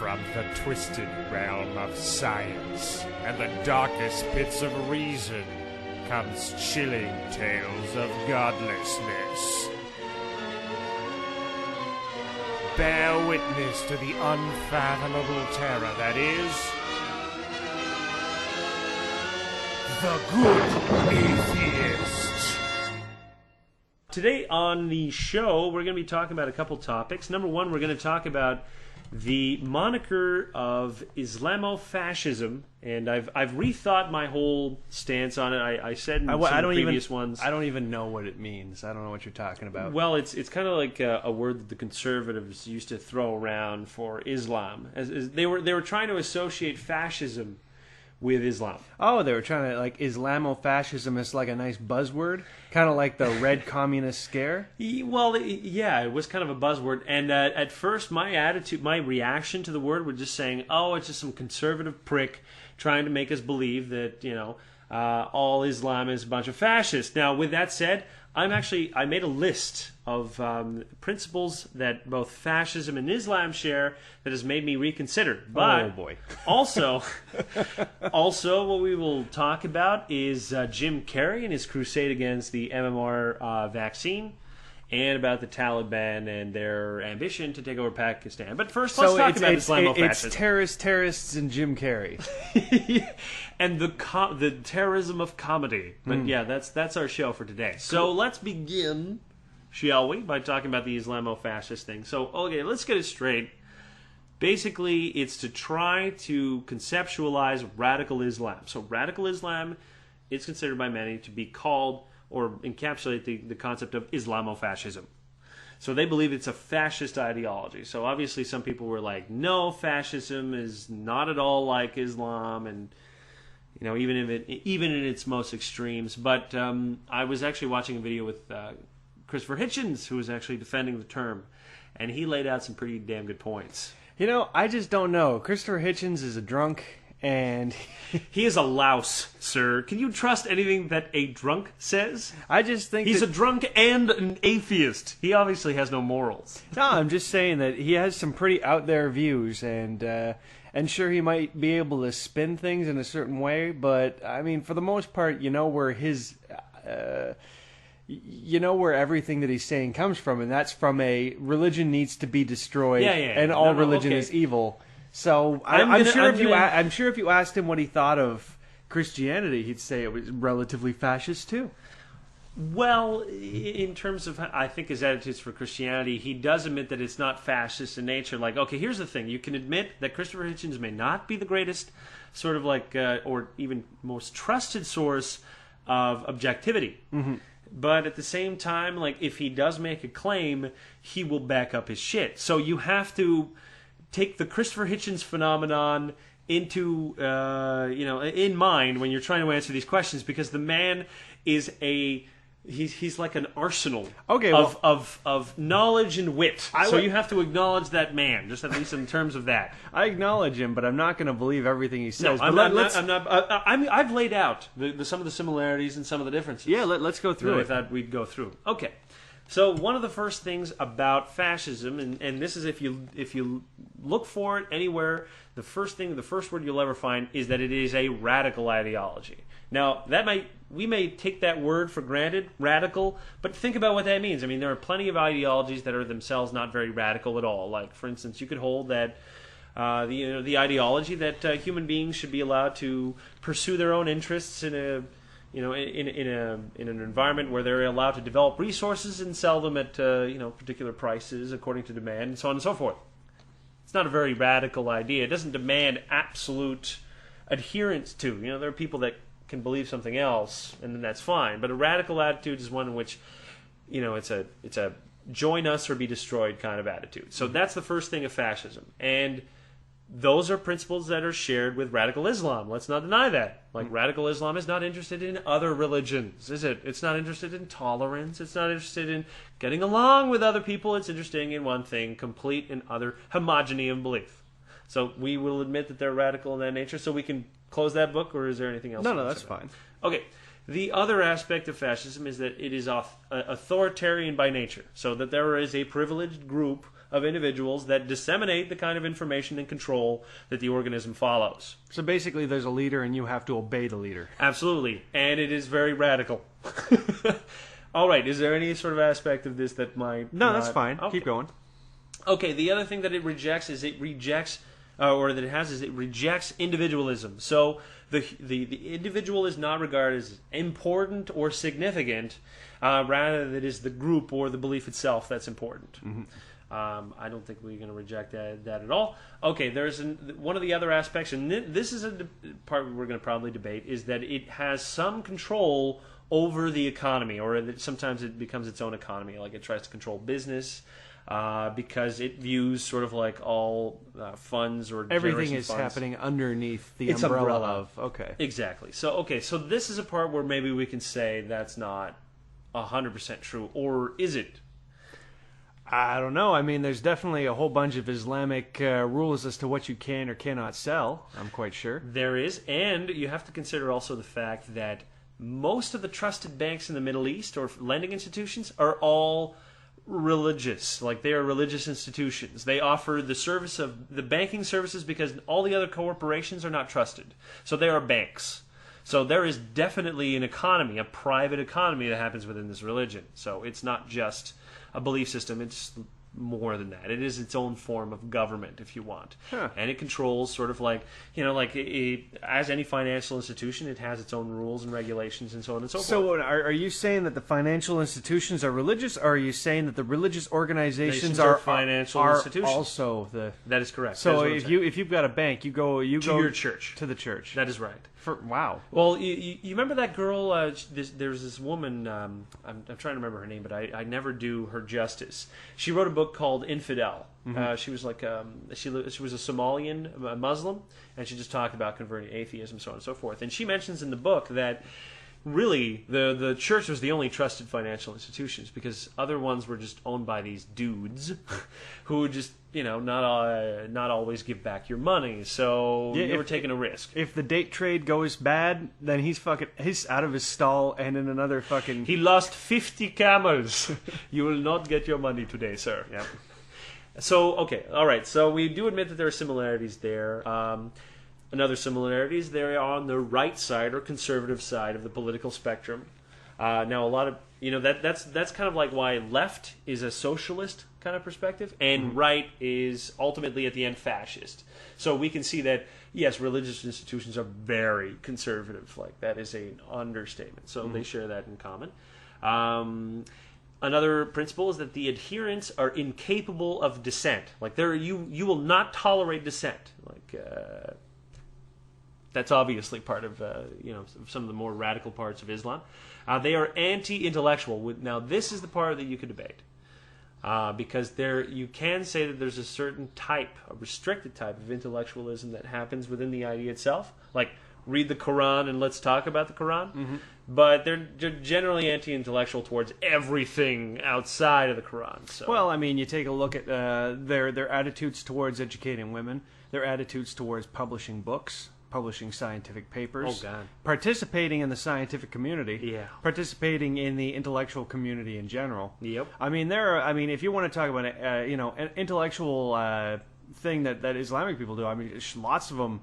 From the twisted realm of science and the darkest pits of reason comes chilling tales of godlessness. Bear witness to the unfathomable terror that is the Good Atheist. Today on the show, we're going to be talking about a couple topics. Number one, we're going to talk about the moniker of Islamofascism, and I've rethought my whole stance on it. I said in some previous ones. I don't even know what it means. I don't know what you're talking about. Well, it's kind of like a word that the conservatives used to throw around for Islam. As they were trying to associate fascism with Islam. Oh, they were trying to, like, Islamofascism is like a nice buzzword, kind of like the red communist scare. Well, yeah, it was kind of a buzzword. And at first, my reaction to the word was just saying, oh, it's just some conservative prick trying to make us believe that, all Islam is a bunch of fascists. Now, with that said, I made a list of principles that both fascism and Islam share that has made me reconsider. But oh boy! also, what we will talk about is Jim Carrey and his crusade against the MMR vaccine, and about the Taliban and their ambition to take over Pakistan. But first, let's talk about Islamofascism. It's terrorists, and Jim Carrey. And the terrorism of comedy. But yeah, that's our show for today. So let's begin, shall we, by talking about the Islamofascist thing. So, okay, let's get it straight. Basically, it's to try to conceptualize radical Islam. So radical Islam is considered by many to be called or encapsulate the concept of Islamofascism. So they believe it's a fascist ideology. So obviously some people were like, no, fascism is not at all like Islam, and even in its most extremes. But I was actually watching a video with Christopher Hitchens, who was actually defending the term, and he laid out some pretty damn good points. I just don't know. Christopher Hitchens is a drunk, and he is a louse, sir. Can you trust anything that a drunk says? I just think he's a drunk and an atheist. He obviously has no morals. No, I'm just saying that he has some pretty out there views, and sure, he might be able to spin things in a certain way, but I mean, for the most part, where everything that he's saying comes from, and that's from a religion needs to be destroyed, and all religion is evil. So I'm sure if you asked him what he thought of Christianity, he'd say it was relatively fascist too. Well, in terms of, I think, his attitudes for Christianity, he does admit that it's not fascist in nature. Like, okay, here's the thing. You can admit that Christopher Hitchens may not be the greatest sort of like, or even most trusted source of objectivity. Mm-hmm. But at the same time, like, if he does make a claim, he will back up his shit. So you have to take the Christopher Hitchens phenomenon into, in mind when you're trying to answer these questions, because the man is he's like an arsenal of knowledge and wit. So you have to acknowledge that man, just at least in terms of that. I acknowledge him, but I'm not going to believe everything he says. No, I've laid out some of the similarities and some of the differences. Yeah, let's go through it. I thought we'd go through. Okay. So one of the first things about fascism, and this is if you look for it anywhere, the first word you'll ever find is that it is a radical ideology. Now, we may take that word for granted, radical, but think about what that means. I mean, there are plenty of ideologies that are themselves not very radical at all. Like, for instance, you could hold that the ideology that human beings should be allowed to pursue their own interests in an environment where they're allowed to develop resources and sell them at particular prices according to demand, and so on and so forth. It's not a very radical idea. It doesn't demand absolute adherence to. There are people that can believe something else, and then that's fine. But a radical attitude is one in which, it's a join us or be destroyed kind of attitude. So that's the first thing of fascism, and those are principles that are shared with radical Islam. Let's not deny that. Like, radical Islam is not interested in other religions, is it? It's not interested in tolerance. It's not interested in getting along with other people. It's interested in one thing, complete and utter homogeny of belief. So we will admit that they're radical in that nature, so we can close that book, or is there anything else? No, that's fine. Okay. The other aspect of fascism is that it is authoritarian by nature, so that there is a privileged group of individuals that disseminate the kind of information and control that the organism follows. So basically there's a leader and you have to obey the leader. Absolutely. And it is very radical. All right. Is there any sort of aspect of this that might... No, that's fine. Okay. Keep going. Okay. The other thing that it rejects is it rejects individualism. So the individual is not regarded as important or significant. Rather, it is the group or the belief itself that's important. Mm-hmm. I don't think we're going to reject that at all. Okay, there's one of the other aspects, and this is a part we're going to probably debate, is that it has some control over the economy, or that sometimes it becomes its own economy, like it tries to control business, because it views sort of like all funds or everything is funds. Happening underneath the umbrella of. Okay, exactly. So this is a part where maybe we can say that's not 100% true, or is it? I don't know. I mean, there's definitely a whole bunch of Islamic rules as to what you can or cannot sell, I'm quite sure. There is, and you have to consider also the fact that most of the trusted banks in the Middle East, or lending institutions, are all religious. Like, they are religious institutions. They offer the service of the banking services because all the other corporations are not trusted. So they are banks. So there is definitely an economy, a private economy that happens within this religion. So it's not just a belief system, it's more than that. It is its own form of government, if you want. Huh. And it controls sort of like, as any financial institution, it has its own rules and regulations and so on and so forth. So are you saying that the financial institutions are religious, or are you saying that the religious organizations are financial institutions? Also the... That is correct. So if you've got a bank, you go to your church. To the church. That is right. Wow. Well, you remember that girl? There's this woman. I'm trying to remember her name, but I never do her justice. She wrote a book called Infidel. Mm-hmm. She was like she was a Somalian Muslim, and she just talked about converting to atheism, so on and so forth. And she mentions in the book that really the church was the only trusted financial institutions, because other ones were just owned by these dudes who just not always give back your money, so you were taking a risk. If the date trade goes bad, then he's out of his stall and in another fucking... He lost 50 camels. You will not get your money today, sir. Yep. So, okay, all right. So we do admit that there are similarities there. Another similarity is they're on the right side or conservative side of the political spectrum. Now, a lot of that's kind of like why left is a socialist kind of perspective, and right is ultimately at the end fascist. So we can see that yes, religious institutions are very conservative. Like, that is an understatement. So they share that in common. Another principle is that the adherents are incapable of dissent. Like, you will not tolerate dissent. Like. That's obviously part of some of the more radical parts of Islam. They are anti-intellectual. Now, this is the part that you could debate, because you can say that there's a certain type, a restricted type of intellectualism that happens within the idea itself. Like, read the Quran and let's talk about the Quran. Mm-hmm. But they're generally anti-intellectual towards everything outside of the Quran. So. Well, I mean, you take a look at their attitudes towards educating women, their attitudes towards publishing books, publishing scientific papers, participating in the scientific community, participating in the intellectual community in general. Yep. I mean, if you want to talk about an intellectual thing that Islamic people do, I mean, lots of them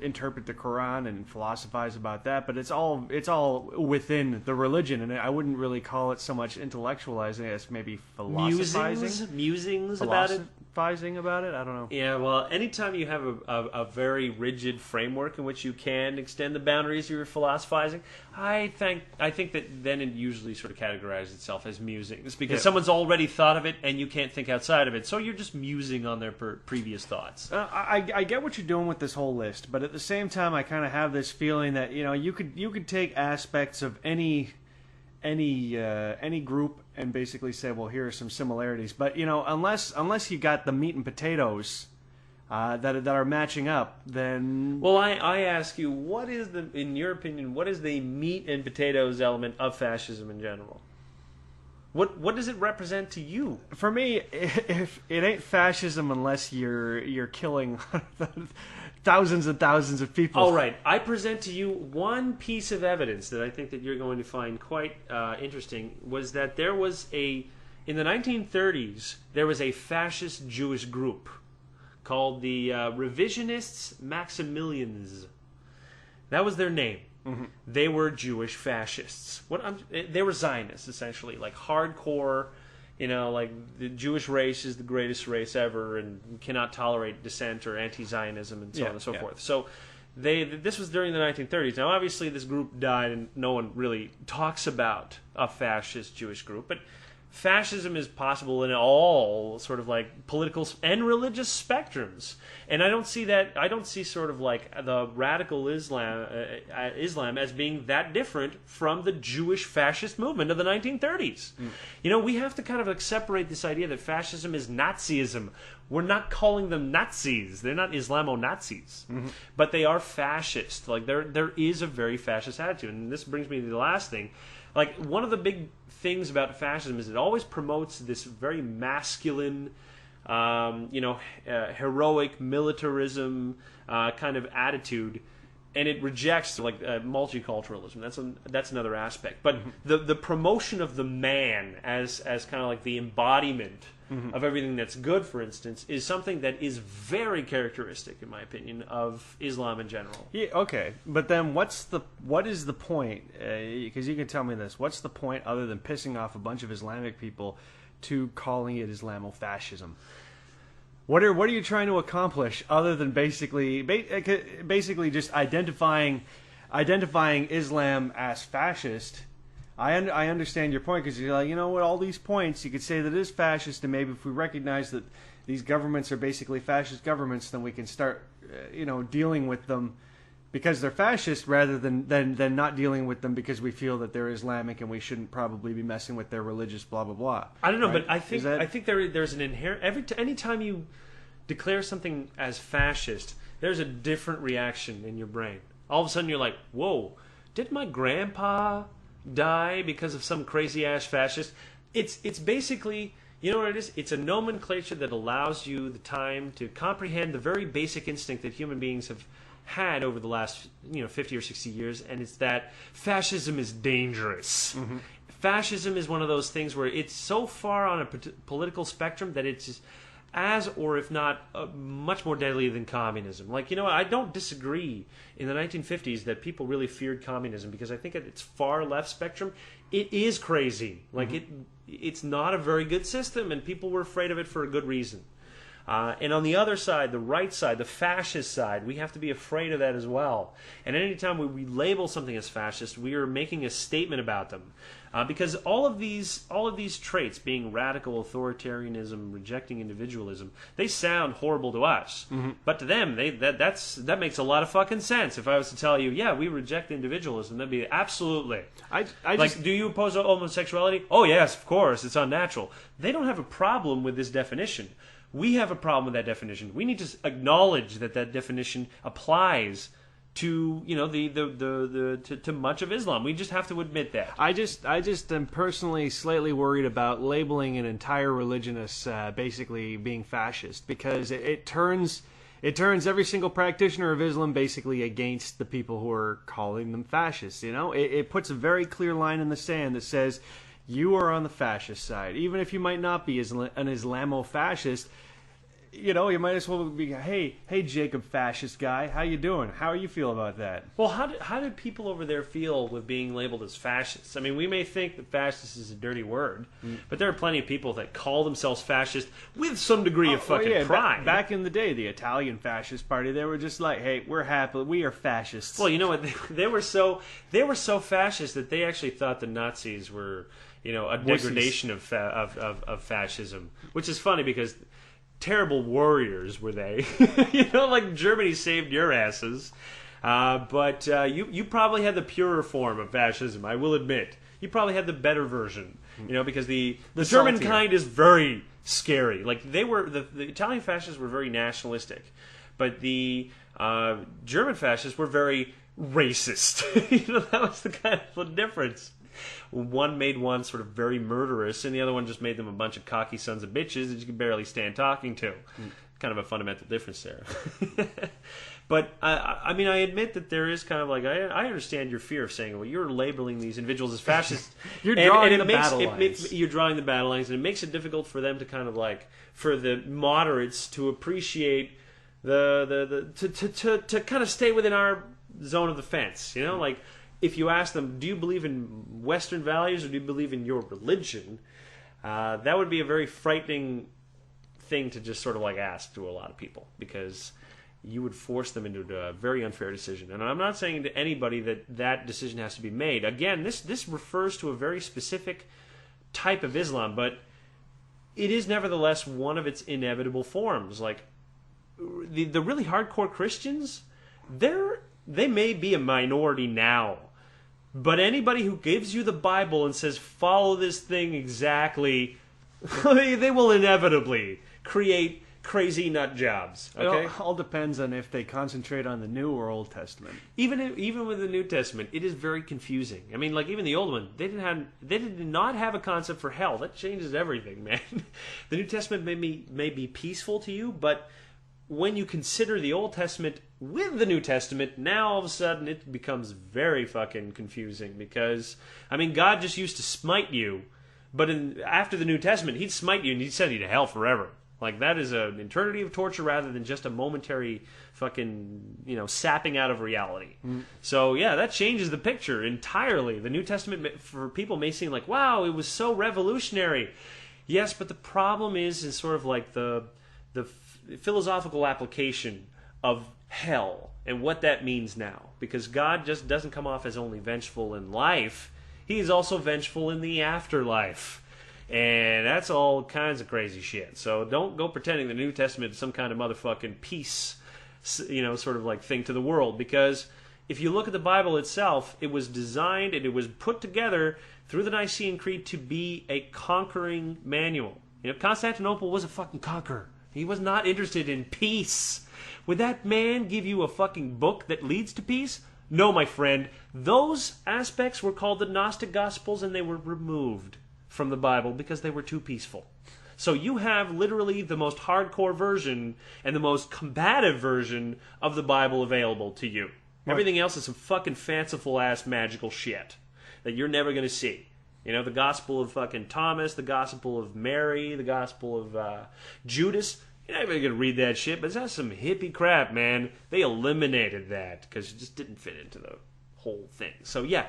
interpret the Quran and philosophize about that, but it's all within the religion, and I wouldn't really call it so much intellectualizing as maybe philosophizing. Musings about it. About it, I don't know. Yeah, well, anytime you have a very rigid framework in which you can extend the boundaries of your philosophizing, I think that then it usually sort of categorizes itself as musings, because someone's already thought of it and you can't think outside of it, so you're just musing on their previous thoughts. I get what you're doing with this whole list, but at the same time, I kind of have this feeling that you could take aspects of any group and basically say, well, here are some similarities. But unless you got the meat and potatoes that are matching up, then... Well, I ask you, in your opinion, what is the meat and potatoes element of fascism in general? What does it represent to you? For me, if it ain't fascism unless you're killing thousands and thousands of people. All right, I present to you one piece of evidence that I think that you're going to find quite interesting, was that there was a in the 1930s, there was a fascist Jewish group called the Revisionists Maximilians. That was their name. Mm-hmm. They were Jewish fascists. They were Zionists, essentially, like hardcore. Like the Jewish race is the greatest race ever, and cannot tolerate dissent or anti-Zionism, and so on and so forth. So, this was during the 1930s. Now, obviously, this group died, and no one really talks about a fascist Jewish group, but fascism is possible in all sort of like political and religious spectrums, and I don't see sort of like the radical Islam as being that different from the Jewish fascist movement of the 1930s. We have to kind of like separate this idea that fascism is Nazism. We're not calling them Nazis. They're not Islamo-Nazis, but they are fascist. Like there is a very fascist attitude, and this brings me to the last thing. Like, one of the big things about fascism is it always promotes this very masculine, heroic militarism kind of attitude, and it rejects like multiculturalism. That's another aspect. But the promotion of the man as kind of like the embodiment of everything that's good, for instance, is something that is very characteristic, in my opinion, of Islam in general. Yeah, okay, but then what is the point? Because you can tell me this. What's the point other than pissing off a bunch of Islamic people to calling it Islamofascism? What are you trying to accomplish other than basically just identifying Islam as fascist? I understand your point, because you're like, what, all these points, you could say that it is fascist, and maybe if we recognize that these governments are basically fascist governments, then we can start, dealing with them because they're fascist rather than not dealing with them because we feel that they're Islamic and we shouldn't probably be messing with their religious blah, blah, blah. I don't know, right? But I think there's an inherent... Anytime you declare something as fascist, there's a different reaction in your brain. All of a sudden you're like, whoa, did my grandpa die because of some crazy-ass fascist? It's basically, you know what it is? It's a nomenclature that allows you the time to comprehend the very basic instinct that human beings have had over the last 50 or 60 years, and it's that fascism is dangerous. Fascism is one of those things where it's so far on a political spectrum that it's as, or if not, much more deadly than communism. Like, I don't disagree in the 1950s that people really feared communism, because I think at its far left spectrum, it is crazy. Like, it's not a very good system, and people were afraid of it for a good reason. And on the other side, the right side, the fascist side, we have to be afraid of that as well. And any time we label something as fascist, we are making a statement about them. Because all of these traits, being radical authoritarianism, rejecting individualism, they sound horrible to us. But to them, that makes a lot of fucking sense. If I was to tell you, yeah, we reject individualism, that'd be absolutely. Do you oppose homosexuality? Oh yes, of course, it's unnatural. They don't have a problem with this definition. We have a problem with that definition. We need to acknowledge that definition applies to to much of Islam. We just have to admit that. I just am personally slightly worried about labeling an entire religion as basically being fascist, because it turns every single practitioner of Islam basically against the people who are calling them fascists. It puts a very clear line in the sand that says, you are on the fascist side. Even if you might not be an Islamofascist, you might as well be, hey, Jacob, fascist guy, how you doing? How you feel about that? Well, how did people over there feel with being labeled as fascists? I mean, we may think that fascist is a dirty word, but there are plenty of people that call themselves fascist with some degree of fucking pride. Back in the day, the Italian fascist party, they were just like, hey, we're happy, we are fascists. Well, you know what? They were so fascist that they actually thought the Nazis were, a degradation of fascism, which is funny because terrible warriors were they. Like Germany saved your asses. But you probably had the purer form of fascism, I will admit. You probably had the better version, because the German kind is very scary. Like the Italian fascists were very nationalistic, but the German fascists were very racist. That was the kind of the difference. One made one sort of very murderous, and the other one just made them a bunch of cocky sons of bitches that you could barely stand talking to. kind of a fundamental difference there. But I mean, I admit that there is kind of like I understand your fear of saying, well, you're labeling these individuals as fascists. You're drawing the battle lines. You're drawing the battle lines, and it makes it difficult for them to kind of like for the moderates to appreciate to kind of stay within our zone of the fence. You know, like if you ask them, do you believe in Western values or do you believe in your religion? That would be a very frightening thing to just sort of like ask to a lot of people, because you would force them into a very unfair decision. And I'm not saying to anybody that decision has to be made. Again, this refers to a very specific type of Islam, but it is nevertheless one of its inevitable forms. Like the really hardcore Christians, they may be a minority now, but anybody who gives you the Bible and says follow this thing exactly, they will inevitably create crazy nut jobs. Okay, it all depends on if they concentrate on the New or Old Testament. Even with the New Testament, it is very confusing. I mean, like even the Old one, they did not have a concept for hell. That changes everything, man. The New Testament may be peaceful to you, but when you consider the Old Testament with the New Testament, now all of a sudden it becomes very fucking confusing, because I mean, God just used to smite you, but after the New Testament, He'd smite you and He'd send you to hell forever. Like, that is an eternity of torture rather than just a momentary fucking, sapping out of reality. So, yeah, that changes the picture entirely. The New Testament, for people, may seem like, wow, it was so revolutionary. Yes, but the problem is sort of like the philosophical application of hell and what that means now. Because God just doesn't come off as only vengeful in life. He is also vengeful in the afterlife. And that's all kinds of crazy shit. So don't go pretending the New Testament is some kind of motherfucking peace, sort of like thing to the world. Because if you look at the Bible itself, it was designed and it was put together through the Nicene Creed to be a conquering manual. Constantinople was a fucking conqueror. He was not interested in peace. Would that man give you a fucking book that leads to peace? No, my friend. Those aspects were called the Gnostic Gospels, and they were removed from the Bible because they were too peaceful. So you have literally the most hardcore version and the most combative version of the Bible available to you. Everything else is some fucking fanciful ass magical shit that you're never going to see. The Gospel of fucking Thomas, the Gospel of Mary, the Gospel of Judas. You're not even going to read that shit, but that's some hippie crap, man. They eliminated that because it just didn't fit into the whole thing. So yeah,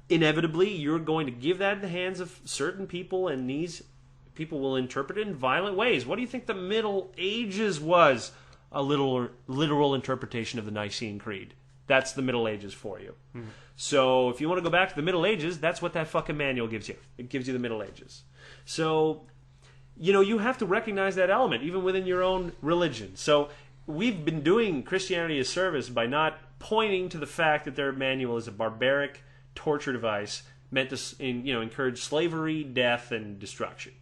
inevitably, you're going to give that in the hands of certain people, and these people will interpret it in violent ways. What do you think the Middle Ages was? A literal interpretation of the Nicene Creed. That's the Middle Ages for you. Mm-hmm. So if you want to go back to the Middle Ages, that's what that fucking manual gives you. It gives you the Middle Ages. So, you have to recognize that element, even within your own religion. So we've been doing Christianity a service by not pointing to the fact that their manual is a barbaric torture device meant to, encourage slavery, death, and destruction.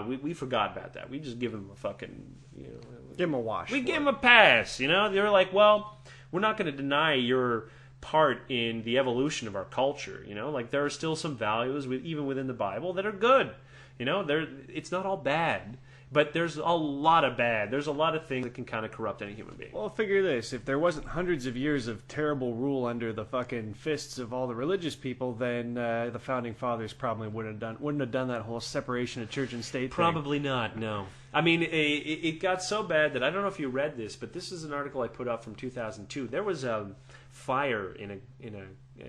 We forgot about that. We just give them a fucking, give them a wash. We give them a pass. They're like, well, we're not going to deny your part in the evolution of our culture. Like there are still some values even within the Bible that are good. It's not all bad. But there's a lot of bad. There's a lot of things that can kind of corrupt any human being. Well, figure this. If there wasn't hundreds of years of terrible rule under the fucking fists of all the religious people, then the Founding Fathers probably wouldn't have done that whole separation of church and state Probably not, no. I mean, it got so bad that I don't know if you read this, but this is an article I put up from 2002. There was a fire in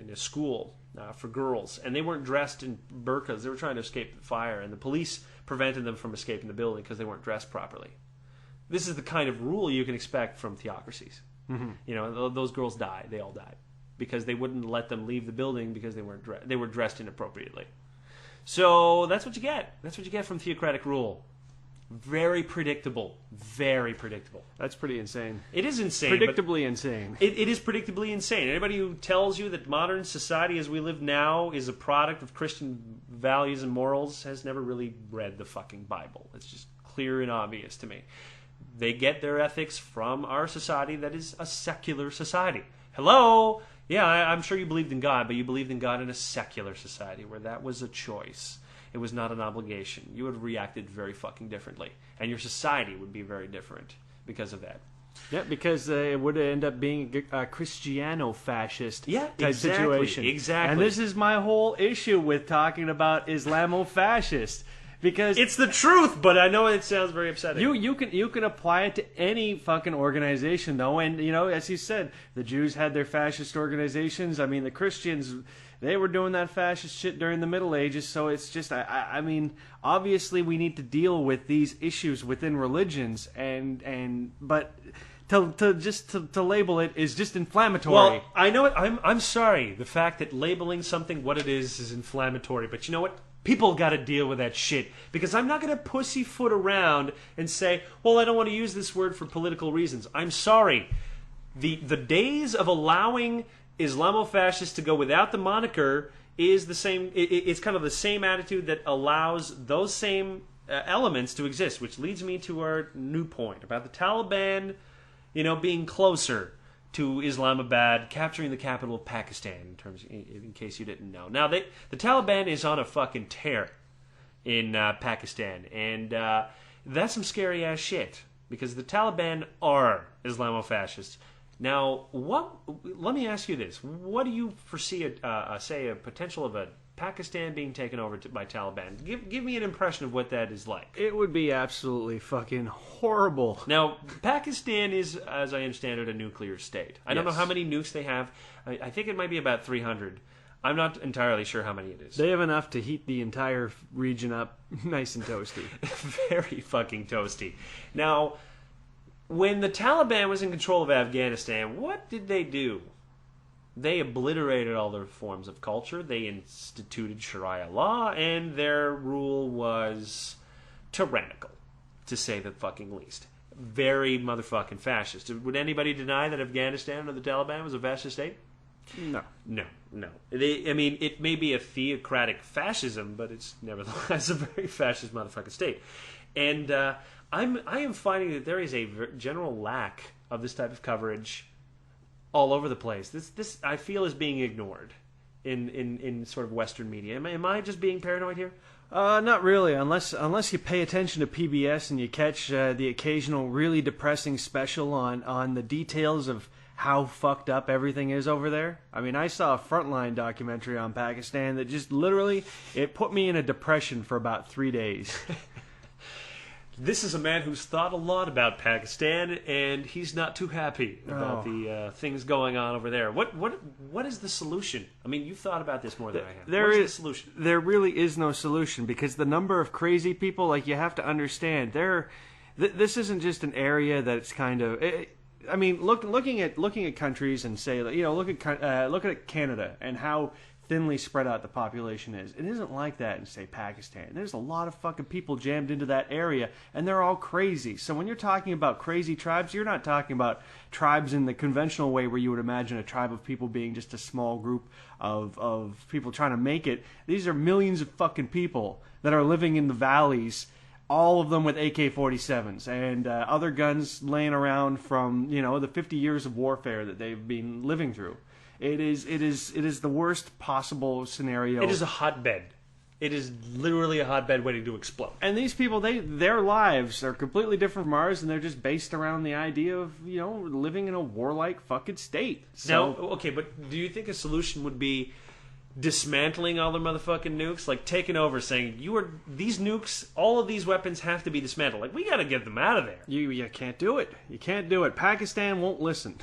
a school for girls, and they weren't dressed in burqas. They were trying to escape the fire, and the police prevented them from escaping the building because they weren't dressed properly. This is the kind of rule you can expect from theocracies. Mm-hmm. Those girls died. They all died because they wouldn't let them leave the building because they were dressed inappropriately. So that's what you get. That's what you get from theocratic rule. Very predictable. Very predictable. That's pretty insane. It is insane. Predictably insane. It is predictably insane. Anybody who tells you that modern society as we live now is a product of Christian values and morals has never really read the fucking Bible. It's just clear and obvious to me. They get their ethics from our society that is a secular society. Hello? Yeah, I'm sure you believed in God, but you believed in God in a secular society where that was a choice. it was not an obligation. You would have reacted very fucking differently. And your society would be very different because of that. Yeah, because it would end up being a Cristiano-fascist type exactly, situation. Exactly. And this is my whole issue with talking about Islamofascist. Because it's the truth, but I know it sounds very upsetting. You can apply it to any fucking organization, though. And, you know, as you said, the Jews had their fascist organizations. I mean, the Christians, they were doing that fascist shit during the Middle Ages. So it's just, I mean, obviously we need to deal with these issues within religions. But to label it is just inflammatory. Well, I know it. I'm sorry. The fact that labeling something what it is inflammatory. But you know what? People got to deal with that shit, because I'm not going to pussyfoot around and say, well, I don't want to use this word for political reasons. I'm sorry. The days of allowing Islamofascists to go without the moniker is the same. It's kind of the same attitude that allows those same elements to exist, which leads me to our new point about the Taliban, you know, being closer to Islamabad, capturing the capital of Pakistan, in case you didn't know. Now, the Taliban is on a fucking tear in Pakistan, and that's some scary-ass shit, because the Taliban are Islamofascists. Now, let me ask you this. What do you foresee, a potential of a Pakistan being taken over by Taliban? Give me an impression of what that is like. It would be absolutely fucking horrible. Now, Pakistan is, as I understand it, a nuclear state. I don't know how many nukes they have. I think it might be about 300. I'm not entirely sure how many it is. They have enough to heat the entire region up nice and toasty. Very fucking toasty. Now, when the Taliban was in control of Afghanistan, what did they do? They obliterated all their forms of culture. They instituted Sharia law, and their rule was tyrannical, to say the fucking least. Very motherfucking fascist. Would anybody deny that Afghanistan or the Taliban was a fascist state? No. I mean, it may be a theocratic fascism, but it's nevertheless a very fascist motherfucking state. And I am finding that there is a general lack of this type of coverage all over the place. This I feel is being ignored in sort of Western media. Am I just being paranoid here? Not really, unless you pay attention to PBS and you catch the occasional really depressing special on the details of how fucked up everything is over there. I mean, I saw a Frontline documentary on Pakistan that just literally, it put me in a depression for about 3 days. This is a man who's thought a lot about Pakistan, and he's not too happy about the things going on over there. What is the solution? I mean, you've thought about this more than I have. What is the solution? There really is no solution, because the number of crazy people, like, you have to understand, this isn't just an area that's kind of... I mean, looking at countries and say, you know, look at Canada and how thinly spread out the population is. It isn't like that in, say, Pakistan. There's a lot of fucking people jammed into that area, and they're all crazy. So when you're talking about crazy tribes, you're not talking about tribes in the conventional way where you would imagine a tribe of people being just a small group of people trying to make it. These are millions of fucking people that are living in the valleys, all of them with AK-47s and other guns laying around from, you know, the 50 years of warfare that they've been living through. It is the worst possible scenario. It is a hotbed. It is literally a hotbed waiting to explode. And these people, their lives are completely different from ours, and they're just based around the idea of, you know, living in a warlike fucking state. So, now, okay, but do you think a solution would be dismantling all their motherfucking nukes? Like, taking over, saying, these nukes, all of these weapons have to be dismantled. Like, we gotta get them out of there. You can't do it. You can't do it. Pakistan won't listen.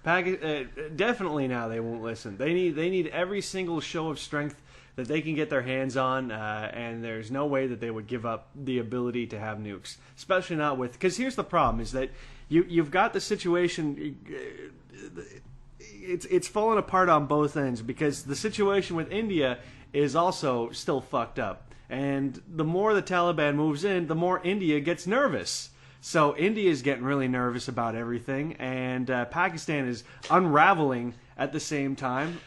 Definitely now they won't listen. They need every single show of strength that they can get their hands on, and there's no way that they would give up the ability to have nukes, especially not with. Because here's the problem: is that you've got the situation. It's fallen apart on both ends, because the situation with India is also still fucked up, and the more the Taliban moves in, the more India gets nervous. So India is getting really nervous about everything, and Pakistan is unraveling at the same time.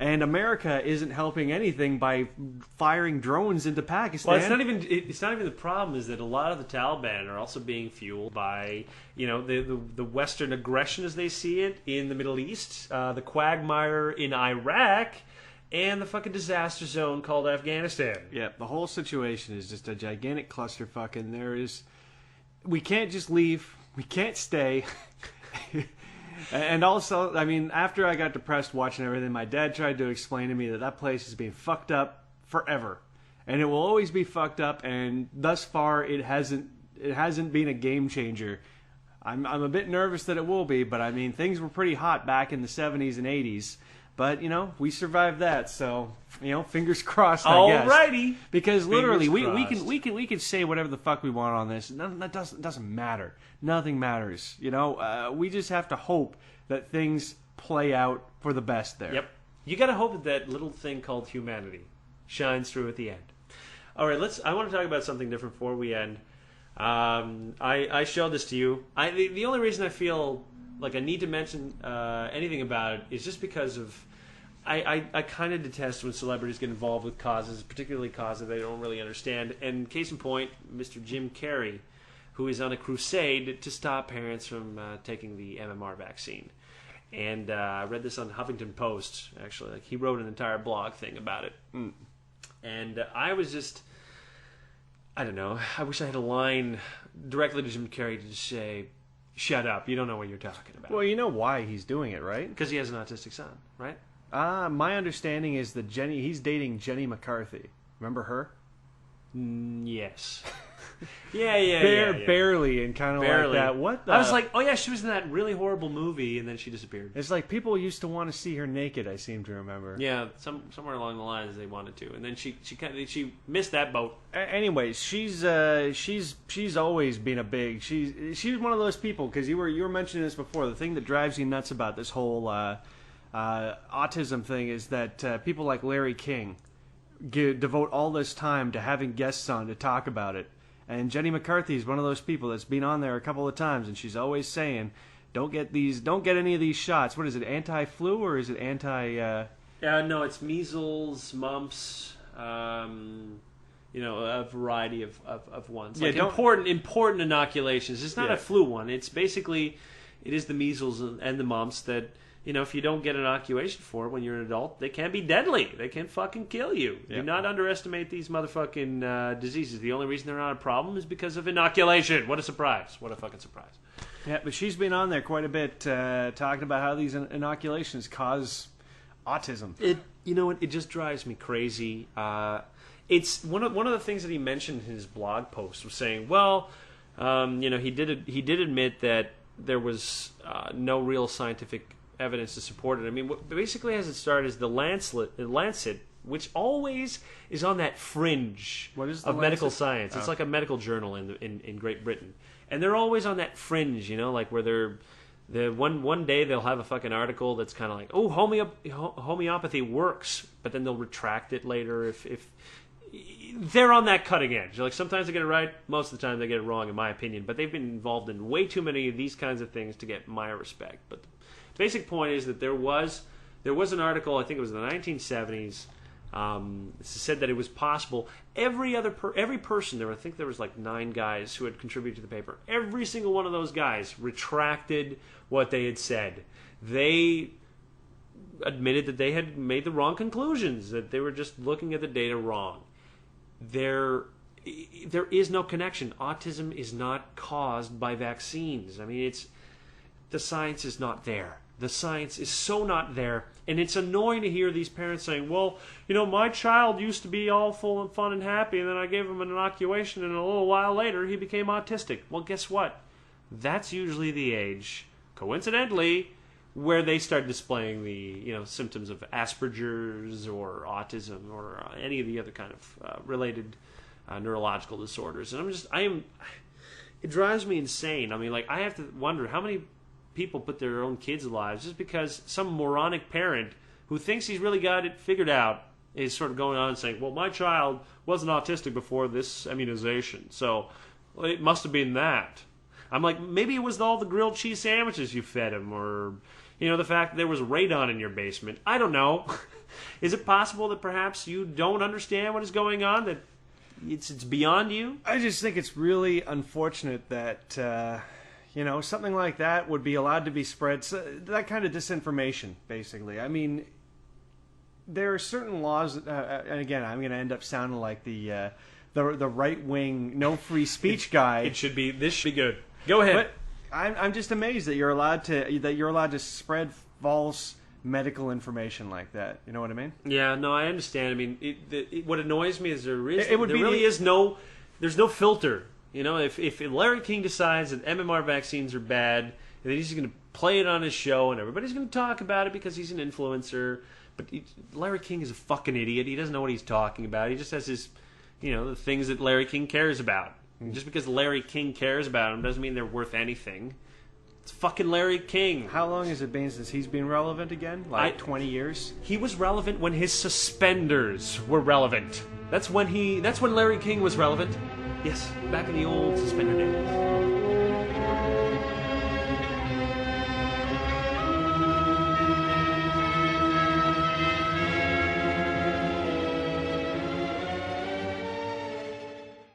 And America isn't helping anything by firing drones into Pakistan. Well, it's not even the problem is that a lot of the Taliban are also being fueled by, you know, the Western aggression as they see it in the Middle East, the quagmire in Iraq, and the fucking disaster zone called Afghanistan. Yeah, the whole situation is just a gigantic clusterfuck, and we can't just leave. We can't stay. And also, I mean, after I got depressed watching everything, my dad tried to explain to me that place is being fucked up forever. And it will always be fucked up, and thus far it hasn't been a game changer. I'm a bit nervous that it will be, but I mean, things were pretty hot back in the 70s and 80s. But, we survived that, so, fingers crossed, I guess. Alrighty. Because literally, we can say whatever the fuck we want on this. That doesn't matter. Nothing matters. We just have to hope that things play out for the best there. Yep. You gotta hope that little thing called humanity shines through at the end. Alright, I want to talk about something different before we end. I showed this to you. The only reason I feel like I need to mention anything about it is just because of I kind of detest when celebrities get involved with causes, particularly causes they don't really understand. And case in point, Mr. Jim Carrey, who is on a crusade to stop parents from taking the MMR vaccine. And I read this on Huffington Post, actually. Like, he wrote an entire blog thing about it. Mm. And I was just, I don't know, I wish I had a line directly to Jim Carrey to say, shut up, you don't know what you're talking about. Well, you know why he's doing it, right? Because he has an autistic son, right? My understanding is that he's dating Jenny McCarthy. Remember her? Yes. Yeah. Barely, and kind of like that. What the? I was like, oh yeah, she was in that really horrible movie, and then she disappeared. It's like people used to want to see her naked, I seem to remember. Yeah, somewhere along the lines they wanted to, and then she missed that boat. Anyways, she's always been she's one of those people, because you were mentioning this before. The thing that drives you nuts about this whole autism thing is that people like Larry King devote all this time to having guests on to talk about it. And Jenny McCarthy is one of those people that's been on there a couple of times, and she's always saying, don't get any of these shots. What is it, anti-flu, or is it anti... No, it's measles, mumps, a variety of ones. Like important inoculations. It's not a flu one. It's basically, it is the measles and the mumps that... if you don't get an inoculation for it when you're an adult, they can be deadly. They can fucking kill you. Yep. Do not underestimate these motherfucking diseases. The only reason they're not a problem is because of inoculation. What a surprise. What a fucking surprise. Yeah, but she's been on there quite a bit talking about how these inoculations cause autism. It just drives me crazy. It's one of the things that he mentioned in his blog post was saying, well, he did admit that there was no real scientific evidence to support it. I mean, what basically has it started is the Lancet, which always is on that fringe of medical science. It's like a medical journal in Great Britain, and they're always on that fringe, like where they're one day they'll have a fucking article that's kind of like, oh, homeopathy works, but then they'll retract it later if they're on that cutting edge. Like, sometimes they get it right, most of the time they get it wrong, in my opinion. But they've been involved in way too many of these kinds of things to get my respect. But the basic point is that there was an article, I think it was in the 1970s, said that it was possible. Every person there, I think there was like 9 guys who had contributed to the paper. Every single one of those guys retracted what they had said. They admitted that they had made the wrong conclusions, that they were just looking at the data wrong. There is no connection. Autism is not caused by vaccines. I mean, the science is not there. The science is so not there, and it's annoying to hear these parents saying, well, my child used to be all full and fun and happy, and then I gave him an inoculation, and a little while later he became autistic. Well, guess what? That's usually the age, coincidentally, where they start displaying the symptoms of Asperger's or autism or any of the other kind of related neurological disorders. And it drives me insane. I mean, like, I have to wonder how many people put their own kids' lives just because some moronic parent who thinks he's really got it figured out is sort of going on and saying, well, my child wasn't autistic before this immunization, so it must have been that. I'm like, maybe it was all the grilled cheese sandwiches you fed him, or the fact that there was radon in your basement. I don't know. Is it possible that perhaps you don't understand what is going on, that it's beyond you? I just think it's really unfortunate that something like that would be allowed to be spread. So that kind of disinformation, basically. I mean, there are certain laws, and again, I'm going to end up sounding like the right wing, no free speech guy. This should be good. Go ahead. But I'm just amazed that you're allowed to spread false medical information like that. You know what I mean? Yeah, no, I understand. I mean, what annoys me is there's no filter. You know, if Larry King decides that MMR vaccines are bad, and then he's going to play it on his show, and everybody's going to talk about it because he's an influencer. But Larry King is a fucking idiot. He doesn't know what he's talking about. He just has his, the things that Larry King cares about. And just because Larry King cares about them doesn't mean they're worth anything. It's fucking Larry King. How long has it been since he's been relevant again? 20 years? He was relevant when his suspenders were relevant. That's when Larry King was relevant. Yes, back in the old suspender days.